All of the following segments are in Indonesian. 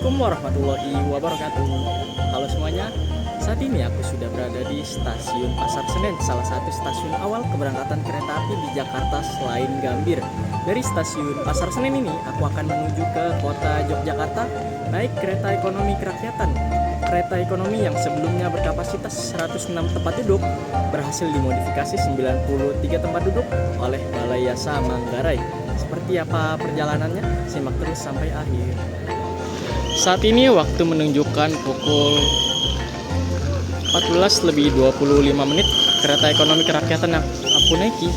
Assalamualaikum warahmatullahi wabarakatuh. Halo semuanya, saat ini aku sudah berada di stasiun Pasar Senen, salah satu stasiun awal keberangkatan kereta api di Jakarta selain Gambir. Dari stasiun Pasar Senen ini, aku akan menuju ke kota Yogyakarta naik kereta ekonomi kerakyatan. Kereta ekonomi yang sebelumnya berkapasitas 106 tempat duduk berhasil dimodifikasi 93 tempat duduk oleh Balai Yasa Manggarai. Seperti apa perjalanannya? Simak terus sampai akhir. Saat ini waktu menunjukkan pukul 14:25. Kereta ekonomi kerakyatan yang aku naiki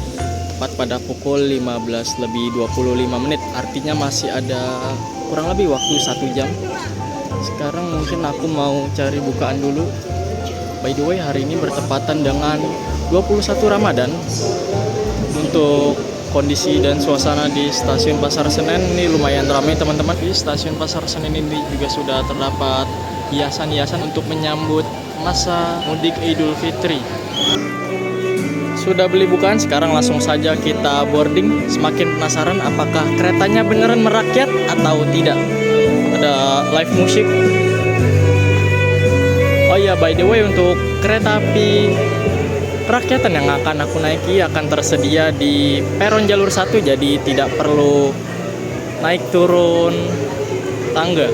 tepat pada pukul 15:25. Artinya masih ada kurang lebih waktu 1 jam. Sekarang mungkin aku mau cari bukaan dulu. By the way, hari ini bertepatan dengan 21 Ramadan. Untuk kondisi dan suasana di stasiun Pasar Senen ini lumayan ramai teman-teman. Di stasiun Pasar Senen ini juga sudah terdapat hiasan-hiasan untuk menyambut masa mudik Idul Fitri. Sudah beli bukaan, sekarang langsung saja kita boarding. Semakin penasaran apakah keretanya beneran merakyat atau tidak. Ada live musik. Oh iya, by the way, untuk kereta api kerakyatan yang akan aku naiki akan tersedia di peron jalur 1, jadi tidak perlu naik turun tangga.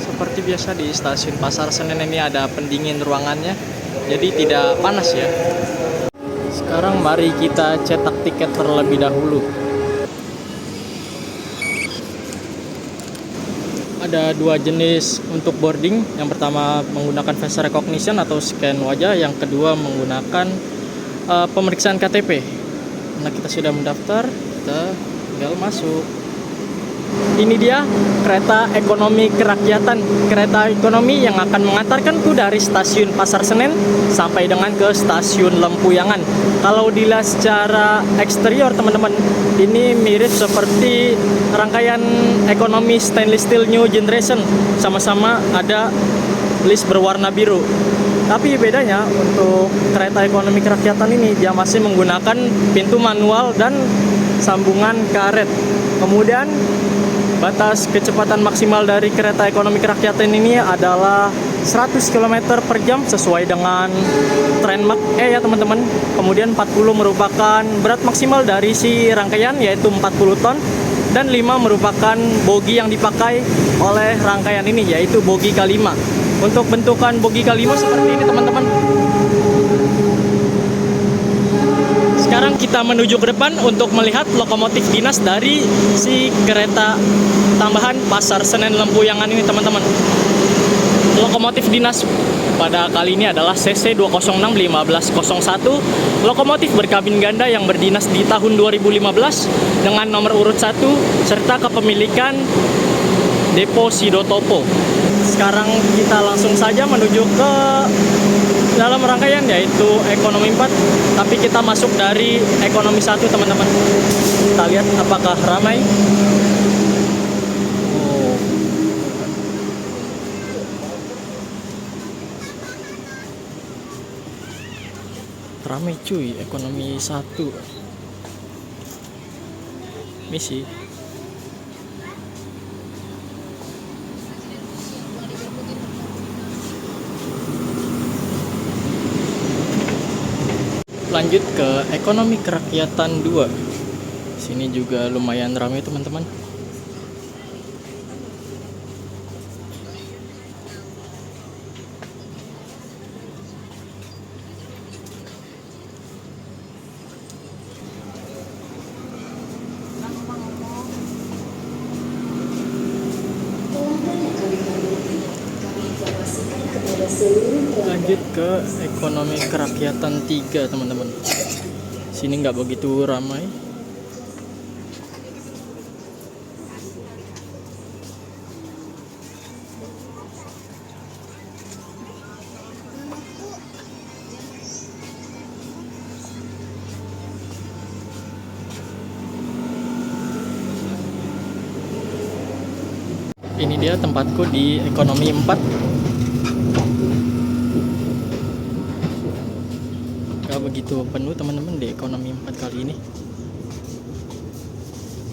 Seperti biasa di stasiun Pasar Senen ini ada pendingin ruangannya, jadi tidak panas ya. Sekarang mari kita cetak tiket terlebih dahulu. Ada 2 jenis untuk boarding. Yang pertama menggunakan face recognition atau scan wajah, yang kedua menggunakan pemeriksaan KTP. Nah, kita sudah mendaftar, kita tinggal masuk. Ini dia kereta ekonomi kerakyatan, kereta ekonomi yang akan mengantarkanku dari stasiun Pasar Senen sampai dengan ke stasiun Lempuyangan. Kalau dilihat secara eksterior teman-teman, ini mirip seperti rangkaian ekonomi stainless steel new generation, sama-sama ada list berwarna biru. Tapi bedanya untuk kereta ekonomi kerakyatan ini, dia masih menggunakan pintu manual dan sambungan karet. Kemudian batas kecepatan maksimal dari kereta ekonomi kerakyatan ini adalah 100 km per jam sesuai dengan tren Mach E ya teman-teman. Kemudian 40 merupakan berat maksimal dari si rangkaian, yaitu 40 ton. Dan 5 merupakan bogi yang dipakai oleh rangkaian ini, yaitu bogi K5. Untuk bentukan bogi K5 seperti ini teman-teman. Sekarang kita menuju ke depan untuk melihat lokomotif dinas dari si kereta tambahan Pasar Senen Lempuyangan ini teman-teman. Lokomotif dinas pada kali ini adalah CC 206-1501, lokomotif berkabin ganda yang berdinas di tahun 2015 dengan nomor urut 1 serta kepemilikan Depo Sidotopo. Sekarang kita langsung saja menuju ke dalam rangkaian, yaitu ekonomi 4, tapi kita masuk dari ekonomi 1 teman-teman. Kita lihat apakah ramai. Ramai cuy, ekonomi 1 misi. Lanjut ke ekonomi kerakyatan 2. Sini juga lumayan ramai teman-teman. Lanjut ke ekonomi kerakyatan 3 teman-teman. Sini nggak begitu ramai. Ini dia tempatku di ekonomi 4. Gak begitu penuh teman-teman di ekonomi 4 kali ini.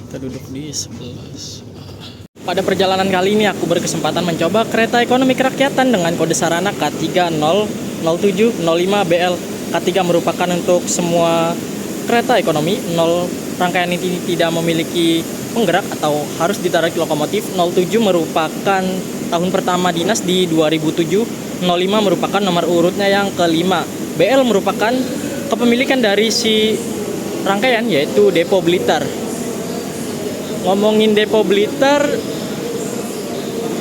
Kita duduk di 11. Pada perjalanan kali ini aku berkesempatan mencoba kereta ekonomi kerakyatan dengan kode sarana K300705BL. K3 merupakan untuk semua kereta ekonomi. 0 rangkaian ini tidak memiliki penggerak atau harus ditarik lokomotif. 07 merupakan tahun pertama dinas di 2007. 05 merupakan nomor urutnya yang kelima. BL merupakan kepemilikan dari si rangkaian, yaitu Depo Blitar. Ngomongin Depo Blitar,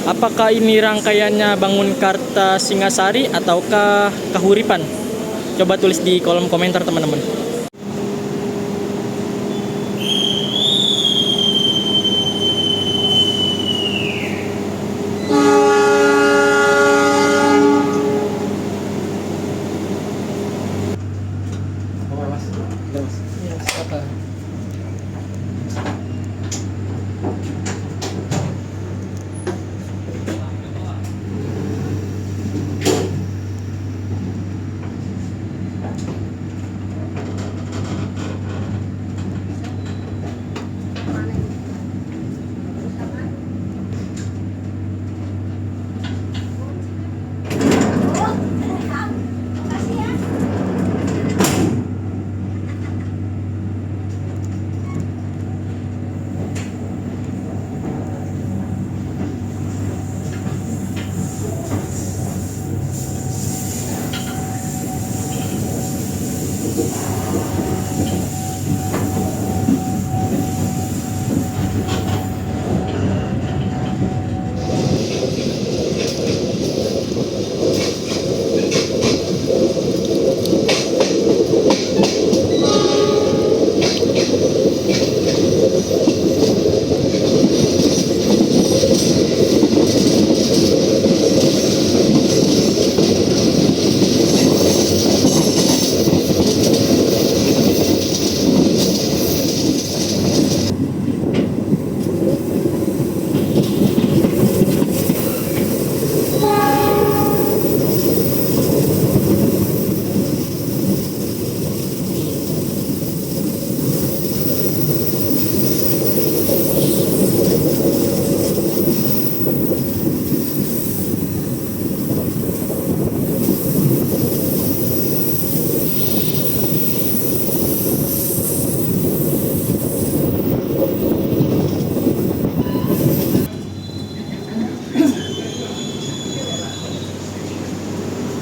apakah ini rangkaiannya Bangun Karta Singasari ataukah Kahuripan? Coba tulis di kolom komentar teman-teman.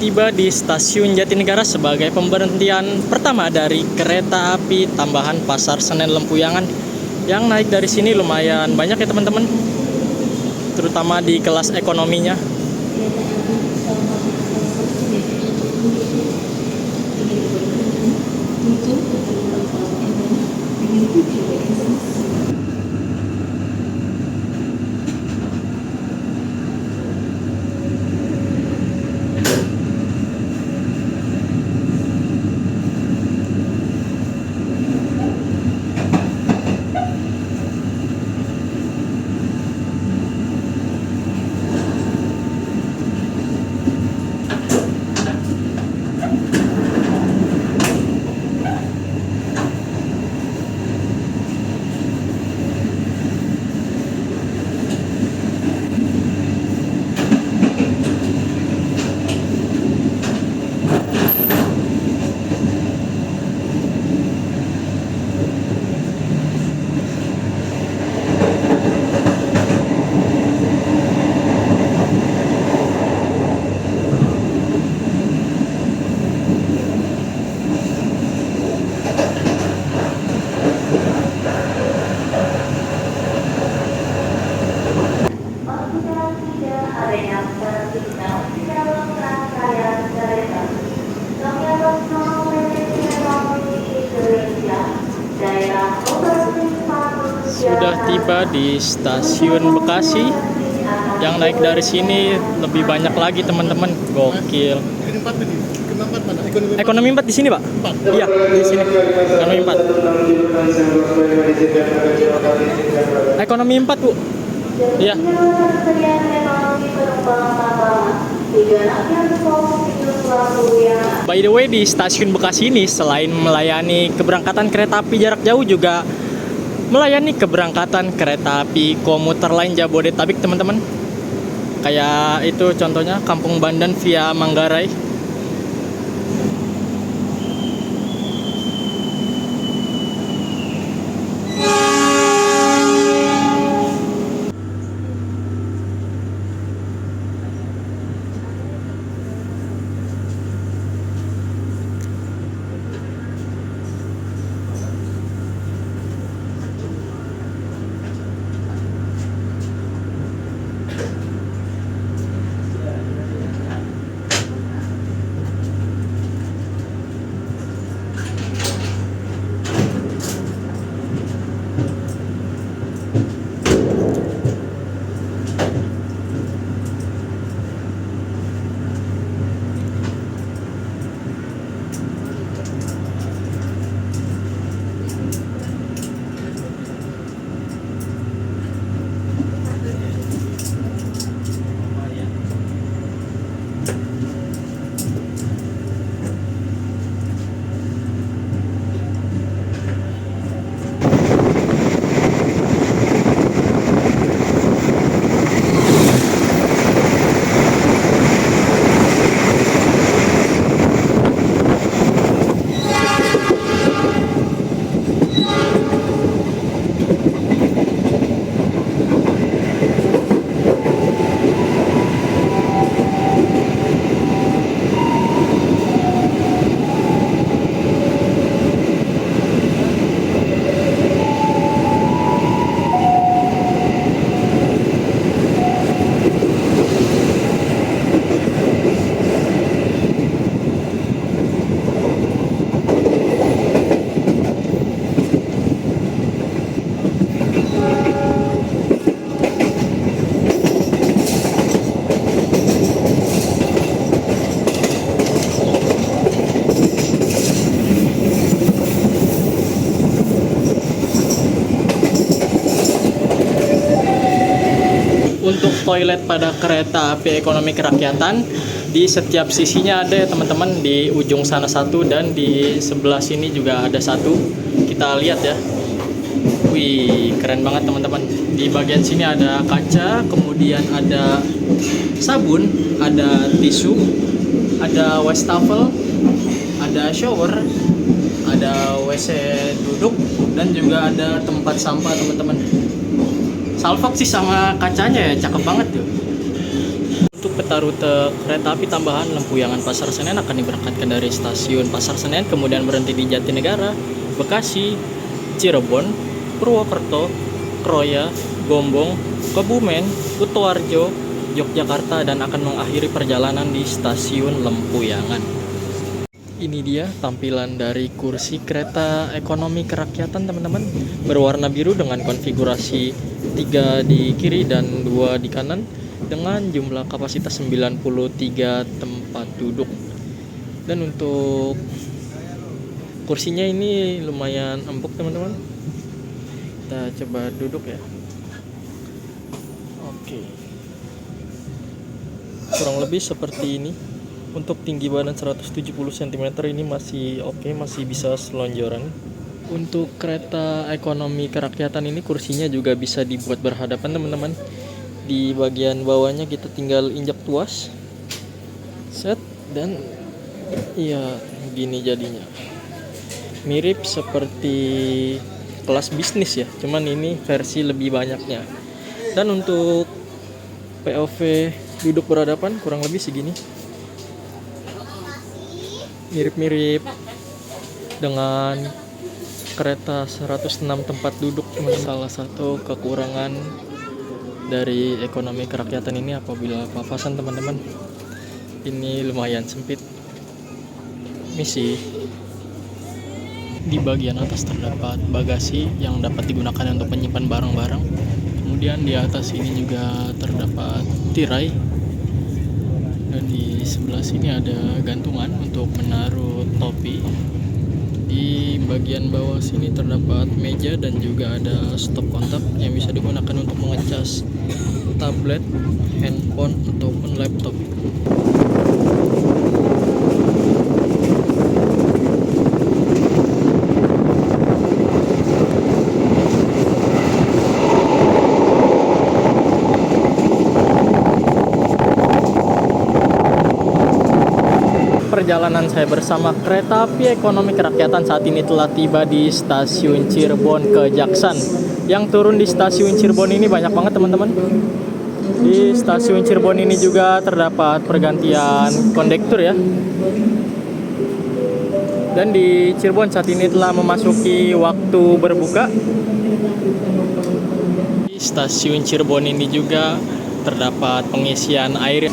Tiba di stasiun Jatinegara sebagai pemberhentian pertama dari kereta api tambahan Pasar Senen Lempuyangan. Yang naik dari sini lumayan banyak ya teman-teman, terutama di kelas ekonominya. Sudah tiba di stasiun Bekasi. Yang naik dari sini lebih banyak lagi teman-teman, gokil. Ekonomi 4 di sini, Pak? 4. Iya, di sini. Ekonomi 4. Ekonomi 4, Bu. Iya. By the way, di stasiun Bekasi ini selain melayani keberangkatan kereta api jarak jauh juga melayani keberangkatan kereta api komuter lain Jabodetabek, teman-teman. Kayak itu contohnya Kampung Bandan via Manggarai. Untuk toilet pada kereta api ekonomi kerakyatan, di setiap sisinya ada ya teman-teman. Di ujung sana satu dan di sebelah sini juga ada satu. Kita lihat ya. Wih, keren banget teman-teman. Di bagian sini ada kaca, kemudian ada sabun, ada tisu, ada wastafel, ada shower, ada WC duduk, dan juga ada tempat sampah teman-teman. Salfok sih sama kacanya ya, cakep banget tuh. Untuk peta rute kereta api tambahan, Lempuyangan Pasar Senen akan diberangkatkan dari stasiun Pasar Senen, kemudian berhenti di Jatinegara, Bekasi, Cirebon, Purwokerto, Kroya, Gombong, Kebumen, Kutoarjo, Yogyakarta, dan akan mengakhiri perjalanan di stasiun Lempuyangan. Ini dia tampilan dari kursi kereta ekonomi kerakyatan teman-teman, berwarna biru dengan konfigurasi 3 di kiri dan 2 di kanan, dengan jumlah kapasitas 93 tempat duduk. Dan untuk kursinya ini lumayan empuk teman-teman. Kita coba duduk ya. Oke, kurang lebih seperti ini. Untuk tinggi badan 170 cm ini masih oke, masih bisa selonjoran. Untuk kereta ekonomi kerakyatan ini kursinya juga bisa dibuat berhadapan teman-teman. Di bagian bawahnya kita tinggal injak tuas, set, dan iya gini jadinya. Mirip seperti kelas bisnis ya, cuman ini versi lebih banyaknya. Dan untuk POV duduk berhadapan kurang lebih segini. Mirip-mirip dengan kereta 106 tempat duduk. Salah satu kekurangan dari ekonomi kerakyatan ini apabila papasan teman-teman, ini lumayan sempit. Misi di bagian atas terdapat bagasi yang dapat digunakan untuk menyimpan barang-barang. Kemudian di atas ini juga terdapat tirai. Dan di sebelah sini ada gantungan untuk menaruh topi. Di bagian bawah sini terdapat meja dan juga ada stop kontak yang bisa digunakan untuk mengecas tablet, handphone, ataupun laptop. perjalanan saya bersama kereta api ekonomi kerakyatan saat ini telah tiba di stasiun Cirebon ke Jaksan. Yang turun di stasiun Cirebon ini banyak banget teman-teman. Di stasiun Cirebon ini juga terdapat pergantian kondektur ya. Dan di Cirebon saat ini telah memasuki waktu berbuka. Di stasiun Cirebon ini juga terdapat pengisian air.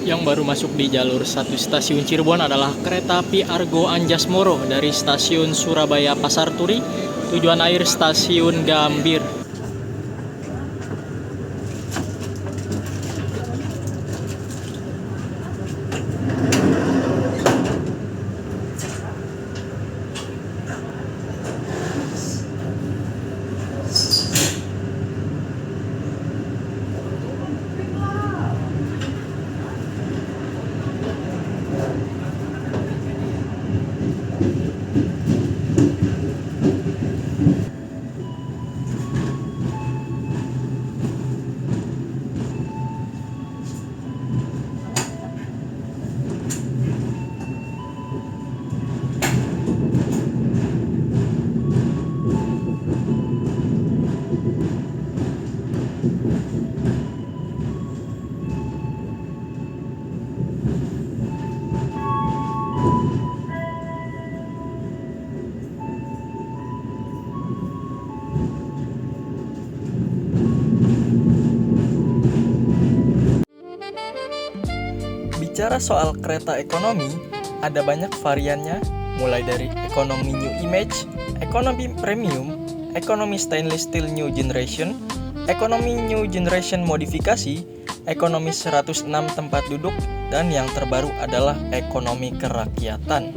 Yang baru masuk di jalur 1 stasiun Cirebon adalah kereta api Argo Anjasmoro dari stasiun Surabaya Pasar Turi, tujuan akhir stasiun Gambir. Bicara soal kereta ekonomi, ada banyak variannya, mulai dari ekonomi New Image, ekonomi Premium, ekonomi Stainless Steel New Generation, ekonomi New Generation Modifikasi, ekonomi 106 tempat duduk, dan yang terbaru adalah ekonomi kerakyatan.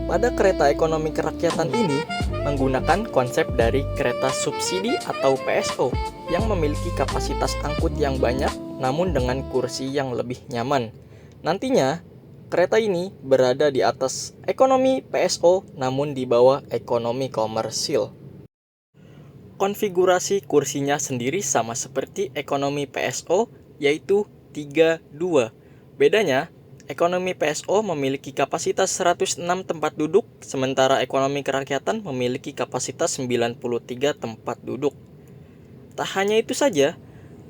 Pada kereta ekonomi kerakyatan ini menggunakan konsep dari kereta subsidi atau PSO yang memiliki kapasitas angkut yang banyak namun dengan kursi yang lebih nyaman. Nantinya, kereta ini berada di atas ekonomi PSO namun di bawah ekonomi komersil. Konfigurasi kursinya sendiri sama seperti ekonomi PSO, yaitu 3-2. Bedanya, ekonomi PSO memiliki kapasitas 106 tempat duduk, sementara ekonomi kerakyatan memiliki kapasitas 93 tempat duduk. Tak hanya itu saja,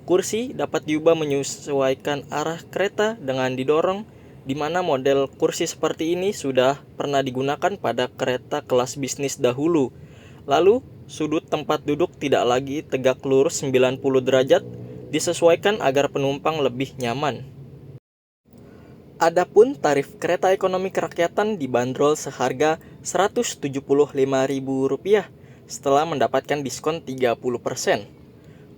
kursi dapat diubah menyesuaikan arah kereta dengan didorong, di mana model kursi seperti ini sudah pernah digunakan pada kereta kelas bisnis dahulu. Lalu, sudut tempat duduk tidak lagi tegak lurus 90 derajat, disesuaikan agar penumpang lebih nyaman. Adapun tarif kereta ekonomi kerakyatan dibanderol seharga Rp175.000 setelah mendapatkan diskon 30%.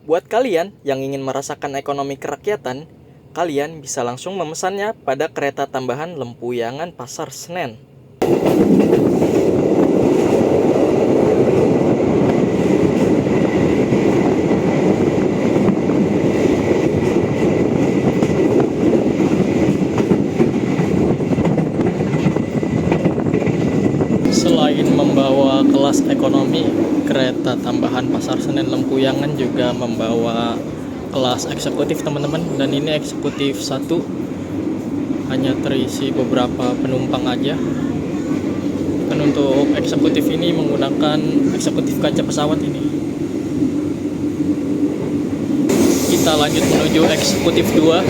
Buat kalian yang ingin merasakan ekonomi kerakyatan, kalian bisa langsung memesannya pada kereta tambahan Lempuyangan Pasar Senen. Selain membawa kelas ekonomi, kereta tambahan Pasar Senen Lempuyangan juga membawa kelas eksekutif teman-teman. Dan ini eksekutif 1, hanya terisi beberapa penumpang aja. Dan untuk eksekutif ini menggunakan eksekutif kaca pesawat ini. Kita lanjut menuju eksekutif 2.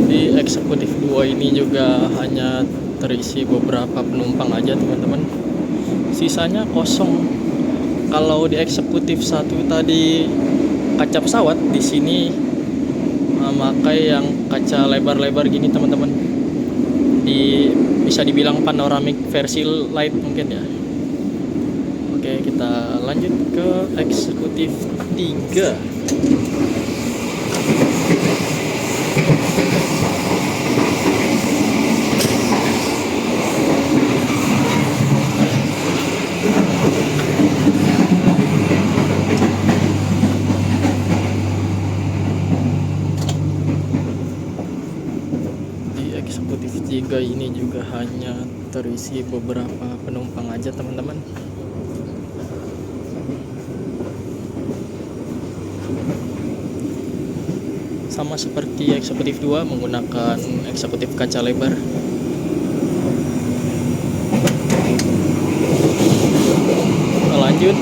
Di eksekutif 2 ini juga hanya terisi beberapa penumpang aja teman-teman. Sisanya kosong. Kalau di eksekutif 1 tadi kaca pesawat, di sini memakai yang kaca lebar-lebar gini teman-teman. Bisa dibilang panoramic versi light mungkin ya. Oke, kita lanjut ke eksekutif 3. Eksekutif 3 ini juga hanya terisi beberapa penumpang aja teman-teman. Sama seperti eksekutif 2 menggunakan eksekutif kaca lebar. Kita lanjut.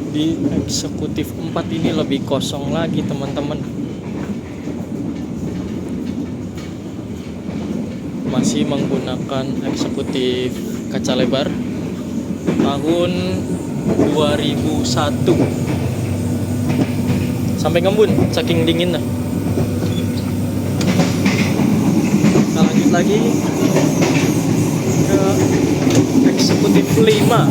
Di eksekutif 4 ini lebih kosong lagi teman-teman. Masih menggunakan eksekutif kaca lebar tahun 2001. Sampai ngembun saking dinginnya. Kita lanjut lagi ke eksekutif 5.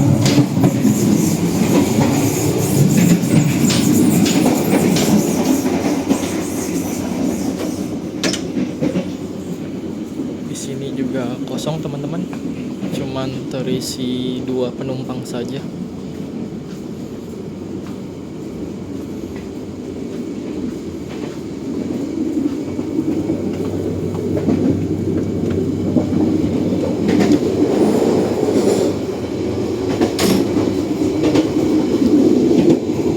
Sini juga kosong teman-teman, cuman terisi 2 penumpang saja.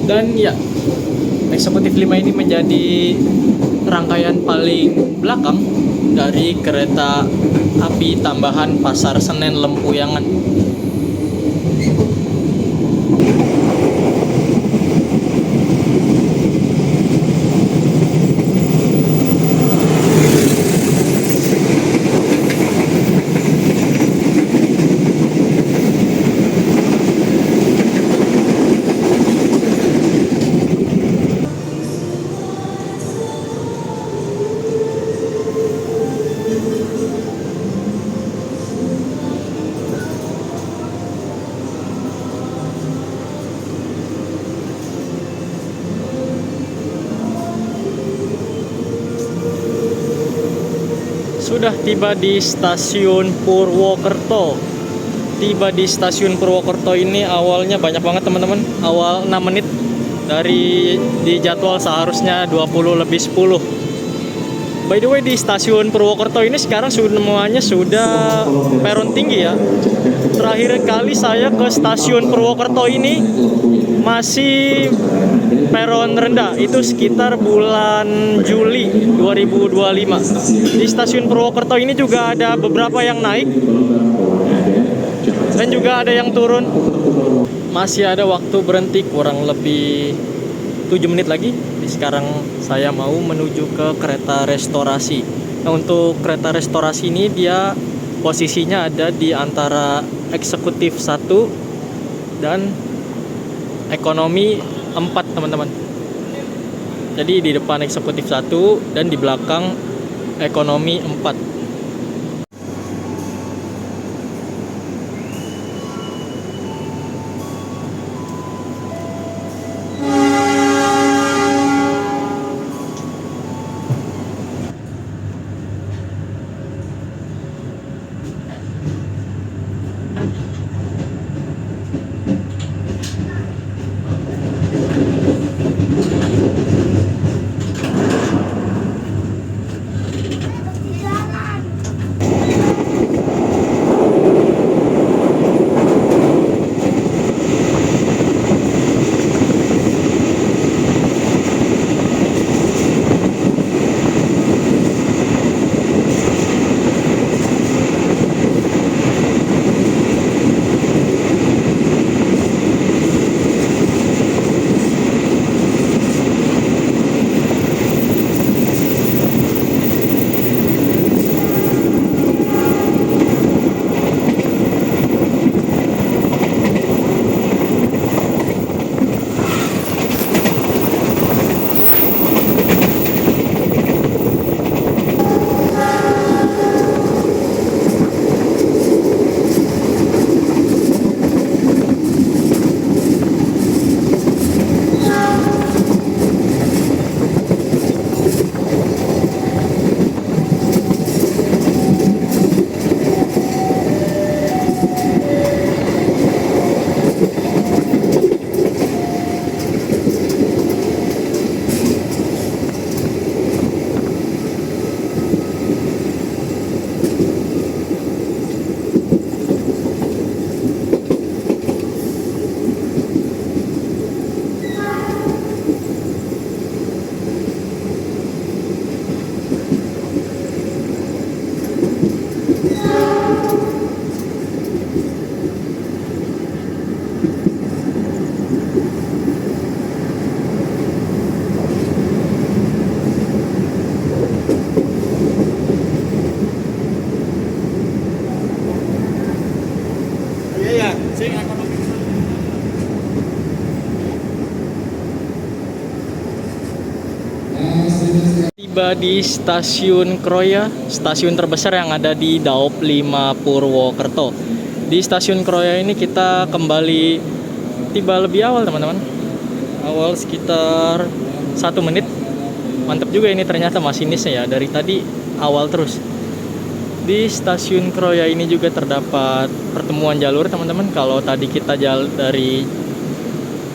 Dan ya, eksekutif 5 ini menjadi rangkaian paling belakang dari kereta api tambahan Pasar Senen Lempuyangan. Sudah tiba di stasiun Purwokerto. Tiba di stasiun Purwokerto ini awalnya banyak banget teman-teman. Awal 6 menit dari di jadwal seharusnya 20 lebih 10. By the way, di stasiun Purwokerto ini sekarang semuanya sudah peron tinggi ya. Terakhir kali saya ke stasiun Purwokerto ini masih peron rendah, itu sekitar bulan Juli 2025. Di stasiun Purwokerto ini juga ada beberapa yang naik dan juga ada yang turun. Masih ada waktu berhenti kurang lebih 7 menit lagi. Sekarang saya mau menuju ke kereta restorasi. Nah, untuk kereta restorasi ini dia posisinya ada di antara eksekutif 1 dan ekonomi 4 teman-teman. Jadi di depan eksekutif 1 dan di belakang ekonomi 4. Tiba di stasiun Kroya, stasiun terbesar yang ada di Daop 5 Purwokerto. Di stasiun Kroya ini kita kembali tiba lebih awal teman-teman. Awal sekitar 1 menit. Mantap juga ini ternyata masinisnya ya, dari tadi awal terus. Di stasiun Kroya ini juga terdapat pertemuan jalur teman-teman. Kalau tadi kita dari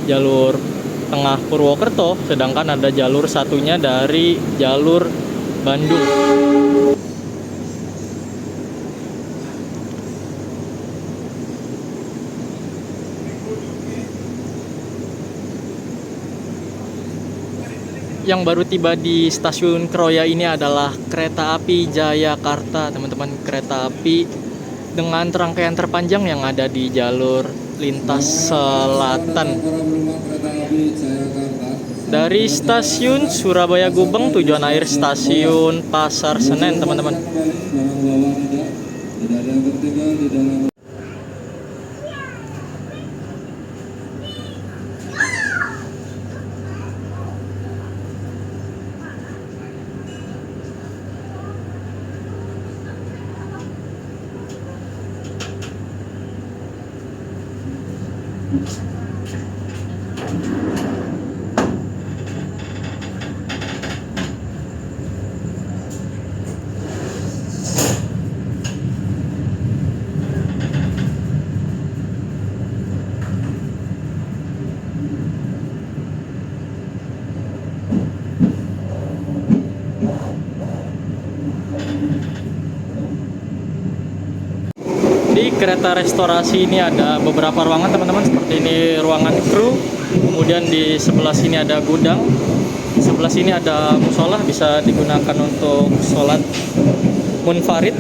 jalur tengah Purwokerto, sedangkan ada jalur satunya dari jalur Bandung. Yang baru tiba di stasiun Kroya ini adalah kereta api Jayakarta, teman-teman. Kereta api dengan rangkaian terpanjang yang ada di jalur lintas selatan. Dari stasiun Surabaya Gubeng tujuan akhir stasiun Pasar Senen, teman-teman. Di kereta restorasi ini ada beberapa ruangan teman-teman, seperti ini ruangan kru, kemudian di sebelah sini ada gudang, di sebelah sini ada musola bisa digunakan untuk sholat munfarid,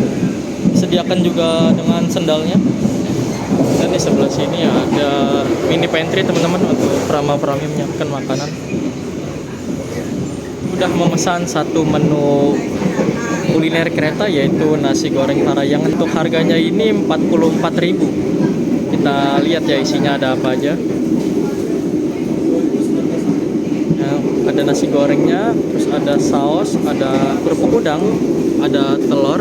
sediakan juga dengan sendalnya. Dan di sebelah sini ada mini pantry teman-teman untuk prama-prami menyiapkan makanan. Udah memesan satu menu kuliner kereta yaitu nasi goreng Parahyangan. Untuk harganya ini 44.000. Kita lihat ya isinya ada apa aja. Nah, ada nasi gorengnya, terus ada saus, ada kerupuk udang, ada telur,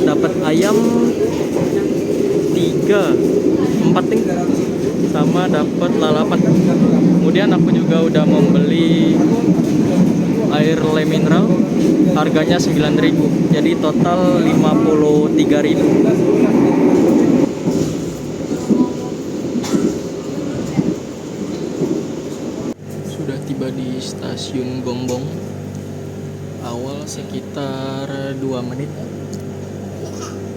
dapat ayam 4 nih, sama dapat lalapan. Kemudian aku juga udah membeli air le mineral, harganya 9.000, jadi total 53.000. Sudah tiba di stasiun Gombong, awal sekitar 2 menit.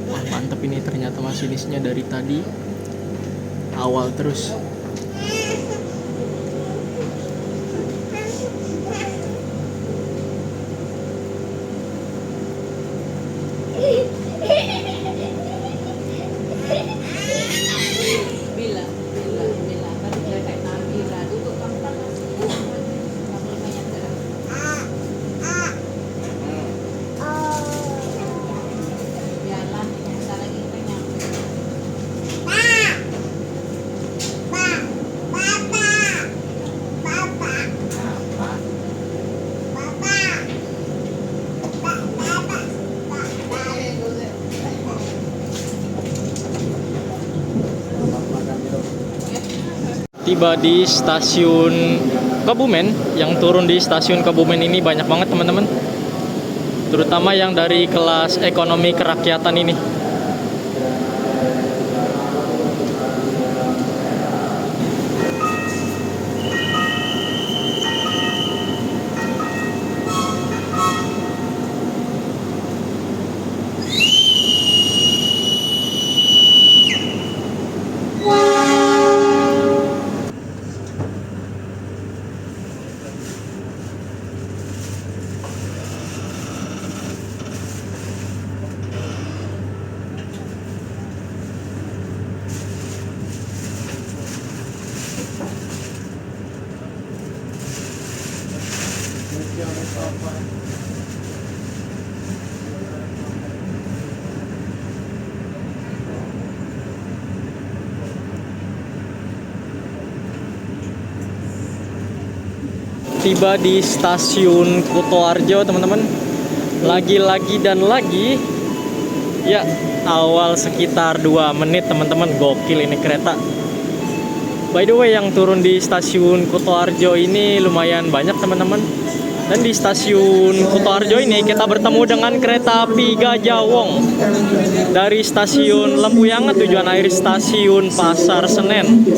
Wah mantep ini, ternyata masinisnya dari tadi awal terus. Tiba di stasiun Kebumen. Yang turun di stasiun Kebumen ini banyak banget teman-teman, terutama yang dari kelas ekonomi kerakyatan ini. tiba di stasiun Kutoarjo teman-teman. Lagi-lagi dan lagi. Ya, awal sekitar 2 menit teman-teman. Gokil ini kereta. By the way, yang turun di stasiun Kutoarjo ini lumayan banyak teman-teman. Dan di stasiun Kutoarjo ini kita bertemu dengan kereta api Gajah Wong dari stasiun Lempuyangan tujuan akhir stasiun Pasar Senen.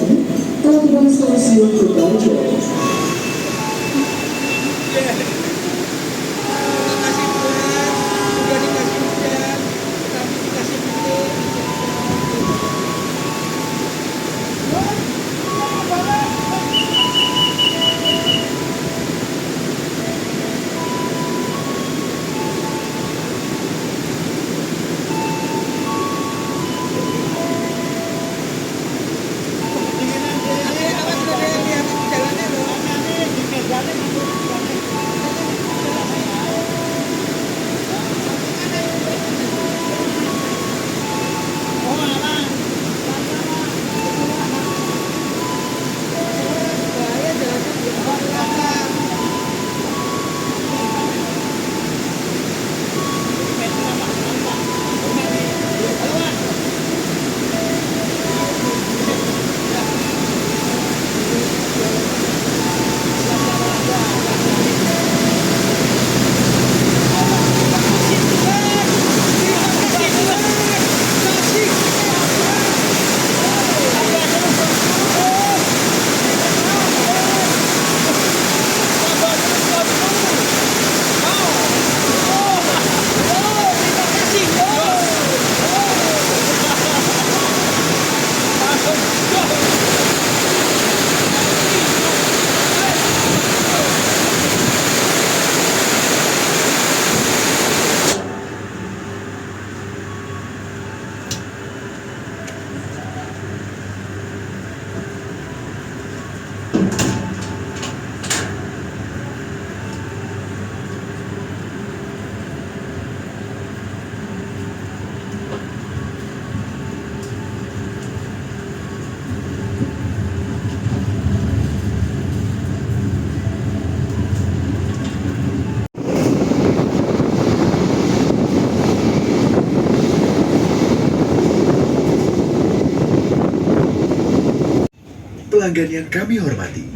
Pelanggan yang kami hormati,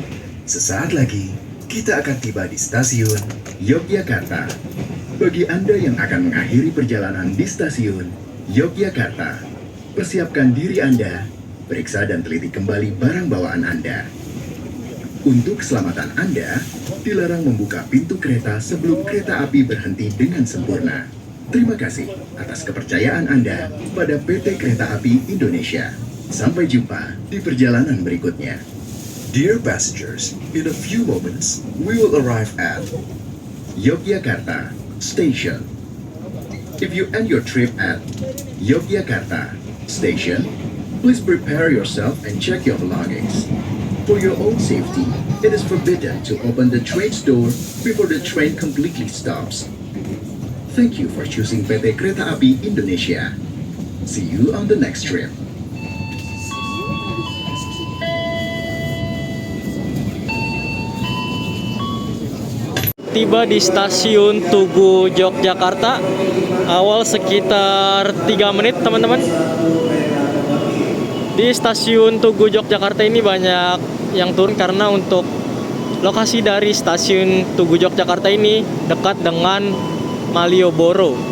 sesaat lagi kita akan tiba di stasiun Yogyakarta. Bagi Anda yang akan mengakhiri perjalanan di stasiun Yogyakarta, persiapkan diri Anda, periksa dan teliti kembali barang bawaan Anda. Untuk keselamatan Anda, dilarang membuka pintu kereta sebelum kereta api berhenti dengan sempurna. Terima kasih atas kepercayaan Anda pada PT Kereta Api Indonesia. Sampai jumpa di perjalanan berikutnya. Dear passengers, in a few moments, we will arrive at Yogyakarta Station. If you end your trip at Yogyakarta Station, please prepare yourself and check your belongings. For your own safety, it is forbidden to open the train's door before the train completely stops. Thank you for choosing PT Kereta Api Indonesia. See you on the next trip. Tiba di stasiun Tugu Yogyakarta awal sekitar 3 menit teman-teman. Di stasiun Tugu Yogyakarta ini banyak yang turun karena untuk lokasi dari stasiun Tugu Yogyakarta ini dekat dengan Malioboro.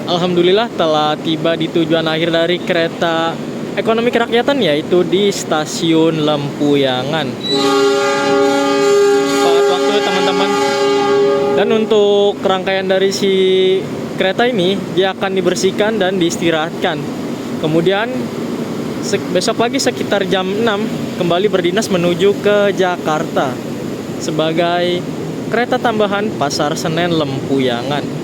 Alhamdulillah telah tiba di tujuan akhir dari kereta ekonomi kerakyatan, yaitu di stasiun Lempuyangan. Tepat waktu teman-teman. Dan untuk rangkaian dari si kereta ini, dia akan dibersihkan dan diistirahatkan. Kemudian besok pagi sekitar jam 6 kembali berdinas menuju ke Jakarta sebagai kereta tambahan Pasar Senen Lempuyangan.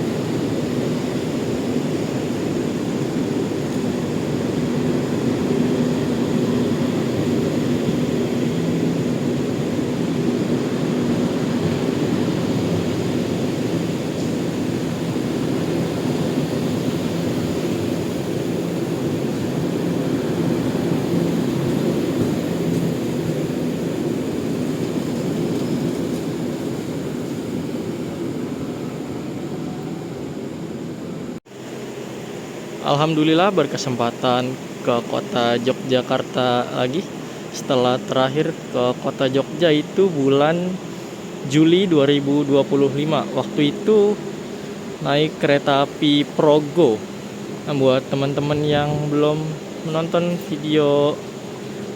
Alhamdulillah berkesempatan ke kota Yogyakarta lagi. Setelah terakhir ke kota Jogja itu bulan Juli 2025. Waktu itu naik kereta api Progo. Nah, buat teman-teman yang belum menonton video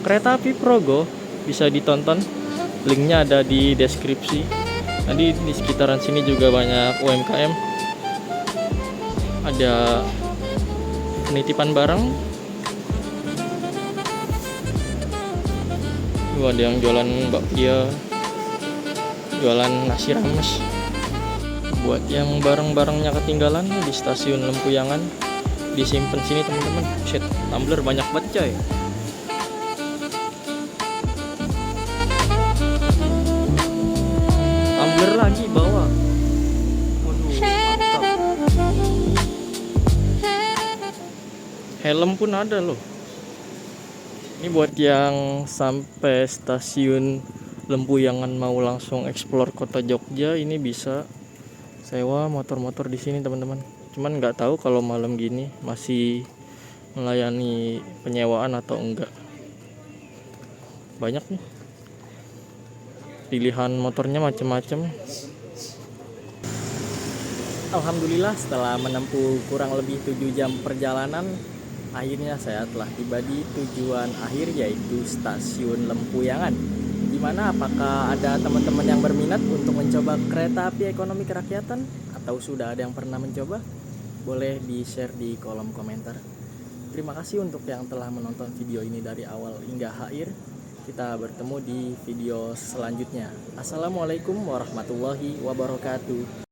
kereta api Progo, bisa ditonton. Linknya ada di deskripsi. Tadi di sekitaran sini juga banyak UMKM. Ada penitipan barang. Ada yang jualan bakpia, jualan nasi rames. Buat yang barang-barangnya ketinggalan di stasiun Lempuyangan, disimpan sini teman-teman. Shit, tumbler banyak banget coy. Tumbler lagi bawa. Waduh, mantap. Helm pun ada loh. Ini buat yang sampai stasiun Lempuyangan mau langsung explore kota Jogja, ini bisa sewa motor-motor di sini teman-teman. Cuman nggak tahu kalau malam gini masih melayani penyewaan atau enggak. Banyak nih. Pilihan motornya macam-macam. Alhamdulillah setelah menempuh kurang lebih 7 jam perjalanan, akhirnya saya telah tiba di tujuan akhir, yaitu stasiun Lempuyangan. Dimana apakah ada teman-teman yang berminat untuk mencoba kereta api ekonomi kerakyatan, atau sudah ada yang pernah mencoba? Boleh di-share di kolom komentar. Terima kasih untuk yang telah menonton video ini dari awal hingga akhir. Kita bertemu di video selanjutnya. Assalamualaikum warahmatullahi wabarakatuh.